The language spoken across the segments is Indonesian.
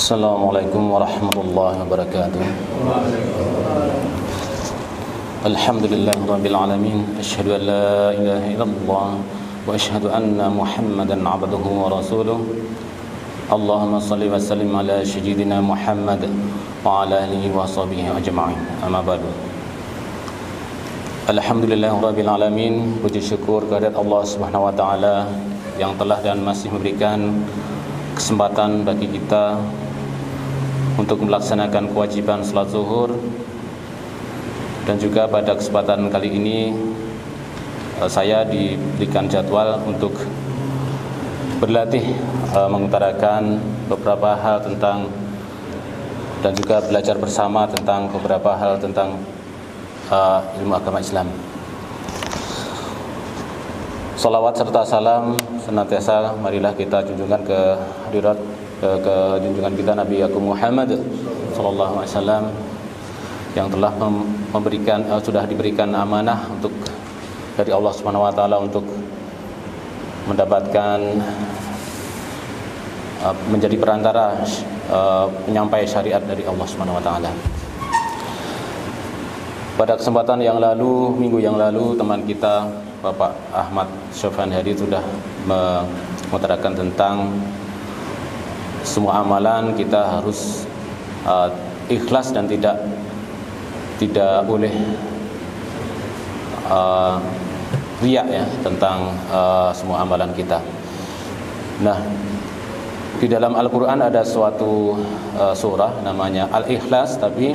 Assalamualaikum warahmatullahi wabarakatuh. Alhamdulillahirabbil alamin. Asyhadu an la ilaha illallah wa asyhadu anna Muhammadan abduhu wa rasuluh. Allahumma shalli wa sallim ala sayyidina Muhammad wa ala alihi wa sahbihi ajma'in. Amma ba'du. Alhamdulillahirabbil alamin. Puji syukur kehadirat Allah Subhanahu wa taala yang telah dan masih memberikan kesempatan bagi kita untuk melaksanakan kewajiban salat zuhur. Dan juga pada kesempatan kali ini saya diberikan jadwal untuk berlatih mengutarakan beberapa hal tentang dan juga belajar bersama tentang beberapa hal tentang ilmu agama Islam. Salawat serta salam senantiasa marilah kita junjungkan ke hadirat ke junjungan kita Nabi Agung Muhammad sallallahu alaihi wasallam yang telah sudah diberikan amanah untuk dari Allah Subhanahu wa taala untuk mendapatkan menjadi perantara penyampai syariat dari Allah Subhanahu wa taala. Pada kesempatan yang lalu, minggu yang lalu, teman kita Bapak Ahmad Syofan Hadi sudah mengutarakan tentang semua amalan kita harus ikhlas dan tidak boleh riya ya tentang semua amalan kita. Nah, di dalam Al-Quran ada suatu surah namanya Al-Ikhlas, tapi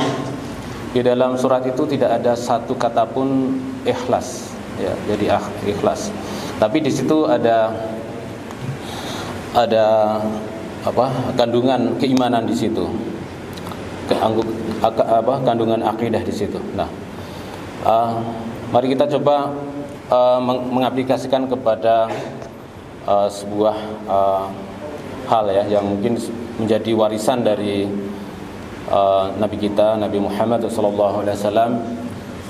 di dalam surat itu tidak ada satu kata pun ikhlas ya, jadi ikhlas. Tapi di situ ada kandungan keimanan di situ, kandungan akidah di situ. Nah, mari kita coba mengaplikasikan kepada sebuah hal ya yang mungkin menjadi warisan dari Nabi kita Nabi Muhammad SAW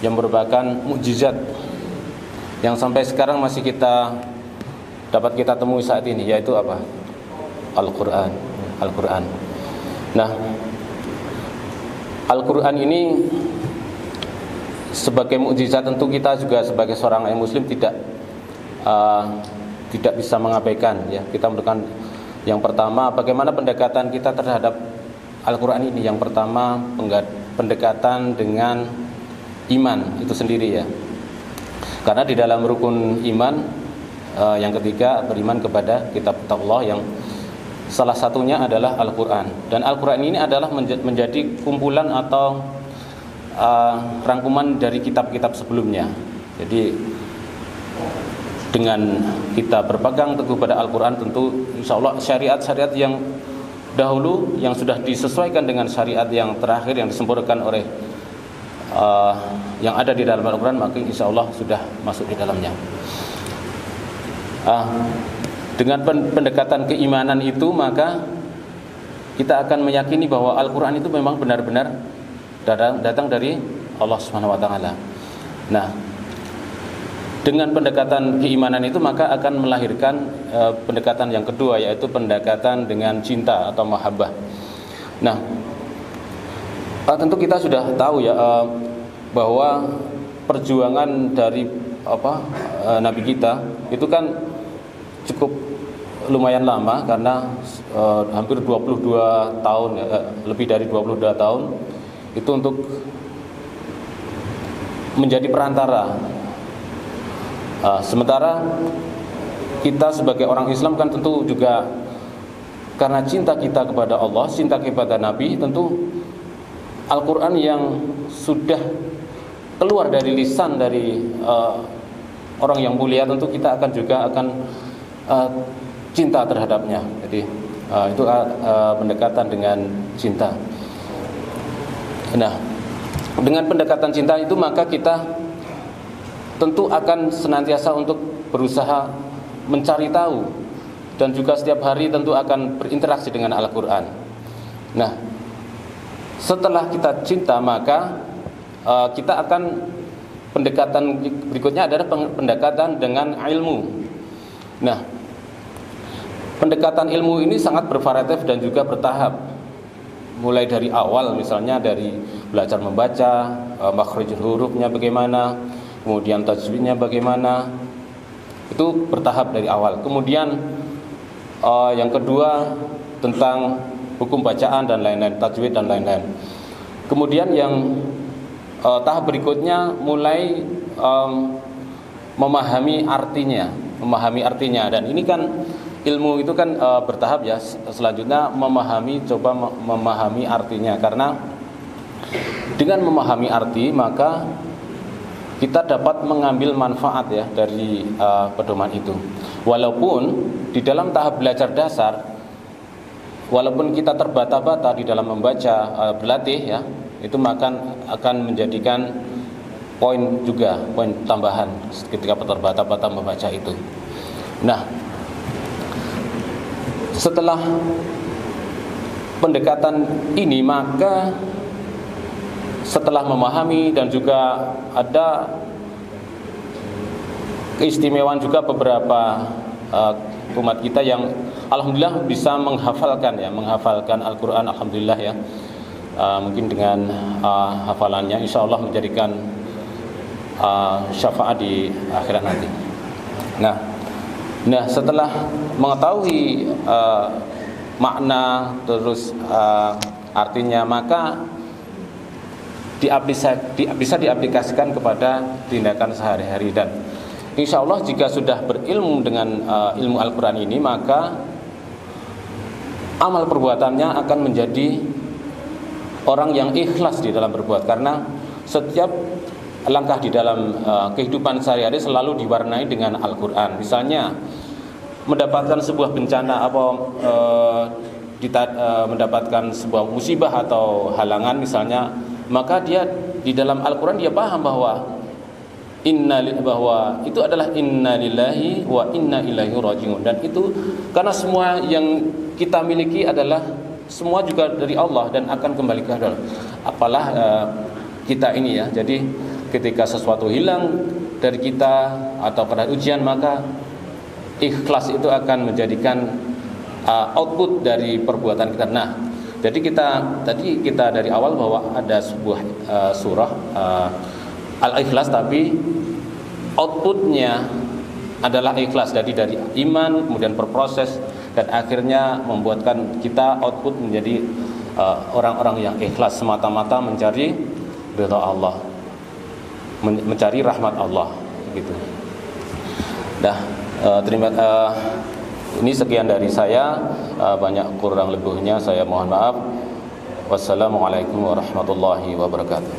yang merupakan mukjizat yang sampai sekarang masih dapat kita temui saat ini, yaitu apa? Al-Quran. Nah, Al-Quran ini sebagai mukjizat tentu kita juga sebagai seorang muslim tidak bisa mengabaikan ya. Kita melakukan yang pertama, bagaimana pendekatan kita terhadap Al-Quran ini. Yang pertama, pendekatan dengan iman itu sendiri ya. Karena di dalam rukun iman yang ketiga, beriman kepada kitab Allah yang salah satunya adalah Al-Quran. Dan Al-Quran ini adalah menjadi kumpulan atau rangkuman dari kitab-kitab sebelumnya. Jadi dengan kita berpegang teguh pada Al-Quran, tentu insya Allah syariat-syariat yang dahulu yang sudah disesuaikan dengan syariat yang terakhir yang disempurnakan oleh yang ada di dalam Al-Quran, maka insya Allah sudah masuk di dalamnya. Dengan pendekatan keimanan itu, maka kita akan meyakini bahwa Al-Quran itu memang benar-benar datang dari Allah Subhanahu wa taala. Nah, dengan pendekatan keimanan itu maka akan melahirkan pendekatan yang kedua, yaitu pendekatan dengan cinta atau mahabbah. Nah, tentu kita sudah tahu ya bahwa perjuangan dari Nabi kita itu kan cukup lumayan lama, karena hampir 22 tahun lebih dari 22 tahun itu untuk menjadi perantara. Sementara kita sebagai orang Islam kan tentu juga karena cinta kita kepada Allah, cinta kepada Nabi, tentu Al-Quran yang sudah keluar dari lisan dari orang yang mulia, tentu kita akan cinta terhadapnya. Jadi itu pendekatan dengan cinta. Nah, dengan pendekatan cinta itu maka kita tentu akan senantiasa untuk berusaha mencari tahu, dan juga setiap hari tentu akan berinteraksi dengan Al-Quran. Nah, setelah kita cinta, maka kita akan pendekatan berikutnya adalah pendekatan dengan ilmu. Nah, pendekatan ilmu ini sangat bervariatif dan juga bertahap. mulai dari awal, misalnya dari belajar membaca, makhraj hurufnya bagaimana, kemudian tajwidnya bagaimana, itu bertahap dari awal. Kemudian yang kedua tentang hukum bacaan dan lain-lain, tajwid dan lain-lain. Kemudian yang tahap berikutnya mulai memahami artinya, dan ini kan ilmu itu kan bertahap ya. Selanjutnya coba memahami artinya, karena dengan memahami arti maka kita dapat mengambil manfaat ya dari pedoman itu. Walaupun di dalam tahap belajar dasar, walaupun kita terbata-bata di dalam membaca, berlatih ya, itu akan menjadikan poin tambahan ketika terbata-bata membaca itu. Nah, setelah pendekatan ini, maka setelah memahami dan juga ada keistimewaan juga beberapa umat kita yang alhamdulillah bisa menghafalkan Al-Quran, alhamdulillah ya. Mungkin dengan hafalannya insya Allah menjadikan syafaat di akhirat nanti. Nah, setelah mengetahui makna terus artinya, maka bisa diaplikasikan kepada tindakan sehari-hari. Dan insya Allah jika sudah berilmu dengan ilmu Al-Quran ini, maka amal perbuatannya akan menjadi orang yang ikhlas di dalam berbuat, karena setiap langkah di dalam kehidupan sehari-hari selalu diwarnai dengan Al-Quran. Misalnya mendapatkan sebuah bencana mendapatkan sebuah musibah atau halangan misalnya, maka dia di dalam Al-Quran dia paham bahwa itu adalah inna lillahi wa inna ilaihi rajiun, dan itu karena semua yang kita miliki adalah semua juga dari Allah dan akan kembali ke Allah. Apalah kita ini ya. Jadi ketika sesuatu hilang dari kita atau pada ujian, maka ikhlas itu akan menjadikan output dari perbuatan kita. Nah, jadi kita dari awal bahwa ada sebuah surah Al-Ikhlas, tapi outputnya adalah ikhlas. Jadi dari iman kemudian berproses dan akhirnya membuatkan kita output menjadi orang-orang yang ikhlas semata-mata mencari ridha Allah, mencari rahmat Allah gitu. Ini sekian dari saya, banyak kurang lebihnya saya mohon maaf. Wassalamualaikum warahmatullahi wabarakatuh.